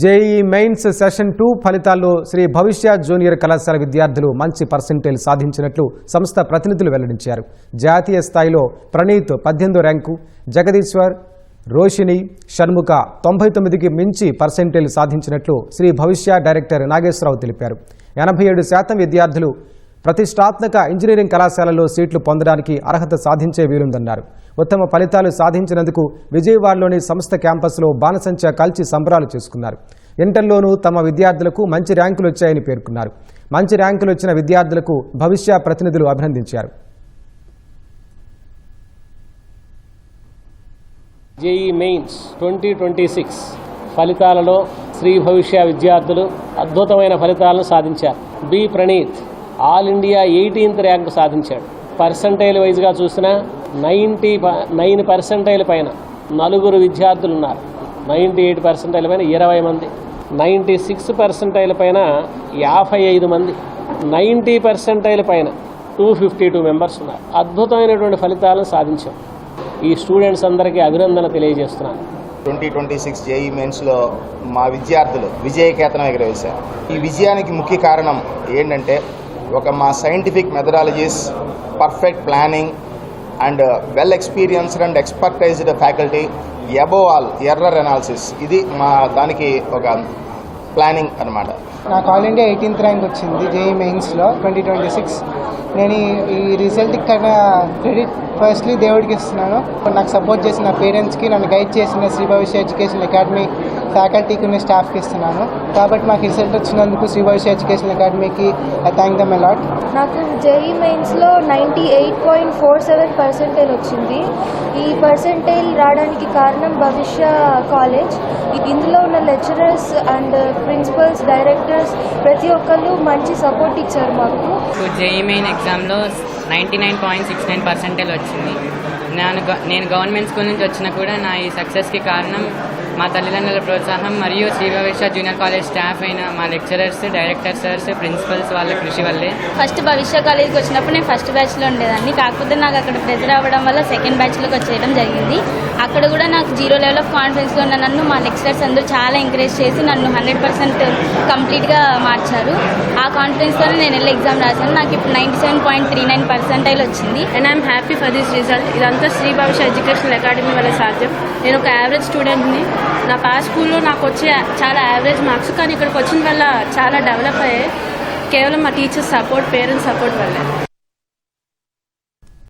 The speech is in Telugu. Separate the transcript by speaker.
Speaker 1: జేఈఈ మెయిన్స్ సెషన్ 2 ఫలితాల్లో శ్రీ భవిష్య జూనియర్ కళాశాల విద్యార్థులు మంచి పర్సెంటేజ్ సాధించినట్లు సంస్థ ప్రతినిధులు వెల్లడించారు. జాతీయ స్థాయిలో ప్రణీత్ 18వ ర్యాంకు, జగదీశ్వర్, రోషిని, షణ్ముఖ 99కి మించి పర్సెంటేజ్ సాధించినట్లు శ్రీ భవిష్య డైరెక్టర్ నాగేశ్వరరావు తెలిపారు. 87% విద్యార్థులు ప్రతిష్టాత్మక ఇంజనీరింగ్ కళాశాలలో సీట్లు పొందడానికి అర్హత సాధించే వీలుందన్నారు. ఉత్తమ ఫలితాలు సాధించినందుకు విజయవాడలోని సంస్థ క్యాంపస్లో బాణసంచా కాల్చి సంబరాలు చేసుకున్నారు. ఇంటర్లోనూ తమ విద్యార్థులకు మంచి ర్యాంకులు వచ్చాయని పేర్కొన్నారు. మంచి ర్యాంకులు వచ్చిన విద్యార్థులకు భవిష్య ప్రతినిధులు అభినందించారు.
Speaker 2: జేఈఈ మెయిన్స్ 2026 ఫలితాలలో శ్రీ భవిష్య విద్యార్థులు అద్భుతమైన ఫలితాలను సాధించారు. B Praneeth all India 18th rank సాధించాడు. పర్సంటైల్ వైజ్గా చూసినా 99% పైన 4 విద్యార్థులు ఉన్నారు. 98% పైన 20 మంది, 96% పైన 55 మంది, 90% పైన 252 మెంబర్స్ ఉన్నారు. అద్భుతమైనటువంటి ఫలితాలను సాధించాం. ఈ స్టూడెంట్స్ అందరికీ అభినందన తెలియజేస్తున్నాను.
Speaker 3: 2026 జేఈఈ మెయిన్స్లో మా విద్యార్థులు విజయకేతనం ఎగరవేశారు. ఈ విజయానికి ముఖ్య కారణం ఏంటంటే మా scientific methodologies, perfect planning and well experienced and expertised faculty, above all error analysis. ఇది మా దానికి ఒక ప్లానింగ్ అన్నమాట.
Speaker 4: నాకు ఆల్ ఇండియా 18th ర్యాంక్ వచ్చింది జేఈఈ మెయిన్స్లో 2026. నేను ఈ రిజల్ట్కి క్రెడిట్ ఫస్ట్లీ దేవుడికి ఇస్తున్నాను. నాకు సపోర్ట్ చేసిన పేరెంట్స్కి, నన్ను గైడ్ చేసిన శ్రీ భవిష్య ఎడ్యుకేషన్ అకాడమీ ఫ్యాకల్టీకి ఉన్న స్టాఫ్కి ఇస్తున్నాను. కాబట్టి మాకు రిజల్ట్ వచ్చినందుకు శ్రీ భవిష్య ఎడ్యుకేషన్ అకాడమీకి ఐ థ్యాంక్ దమ్ అలాట్.
Speaker 5: నాకు జేఈఈ మెయిన్స్లో 98.47% వచ్చింది. ఈ పర్సెంటేజ్ రావడానికి కారణం భవిష్య కాలేజ్. ఇందులో ఉన్న లెక్చరర్స్ అండ్ ప్రిన్సిపల్స్, డైరెక్టర్స్ ప్రతి ఒక్కళ్ళు మంచి సపోర్ట్ ఇచ్చారు మాకు.
Speaker 6: జేఈఈ మెయిన్ ఎగ్జామ్లో 99.69% వచ్చింది. నేను గవర్నమెంట్ స్కూల్ నుంచి వచ్చినా కూడా నా ఈ సక్సెస్కి కారణం మా తల్లిదండ్రుల ప్రోత్సాహం మరియు శ్రీ భవిష్య జూనియర్ కాలేజ్ స్టాఫ్ అయిన మా లెక్చరర్స్, డైరెక్టర్ సార్స్, ప్రిన్సిపల్స్ వాళ్ళ కృషి వల్లే.
Speaker 7: ఫస్ట్ భవిష్య కాలేజ్కి వచ్చినప్పుడు నేను ఫస్ట్ బ్యాచ్లో ఉండేదాన్ని. కాకపోతే నాకు అక్కడ ప్రెజర్ అవ్వడం వల్ల సెకండ్ బ్యాచ్లోకి వచ్చేయడం జరిగింది. అక్కడ కూడా నాకు 0 లెవెల్ ఆఫ్ కాన్ఫిడెన్స్లో ఉన్న నన్ను మా లెక్చరర్స్ అందరూ చాలా ఎంకరేజ్ చేసి నన్ను 100% కంప్లీట్గా మార్చారు. ఆ కాన్ఫిడెన్స్తోనే నేను వెళ్ళి ఎగ్జామ్ రాశాను. నాకు ఇప్పుడు 97.39% వచ్చింది.
Speaker 8: And I'm happy for this result. ఇదంతా శ్రీ భవిష్య ఎడ్యుకేషన్ అకాడమీ వల్ల సాధ్యం. నేను ఒక యావరేజ్ స్టూడెంట్ని. నా పాస్ స్కూల్లో నాకు వచ్చే చాలా యావరేజ్ మార్క్స్, కానీ ఇక్కడికి వచ్చిన వల్ల చాలా డెవలప్ అయ్యాయి. కేవలం మా టీచర్స్ సపోర్ట్, పేరెంట్స్ సపోర్ట్ వల్లే.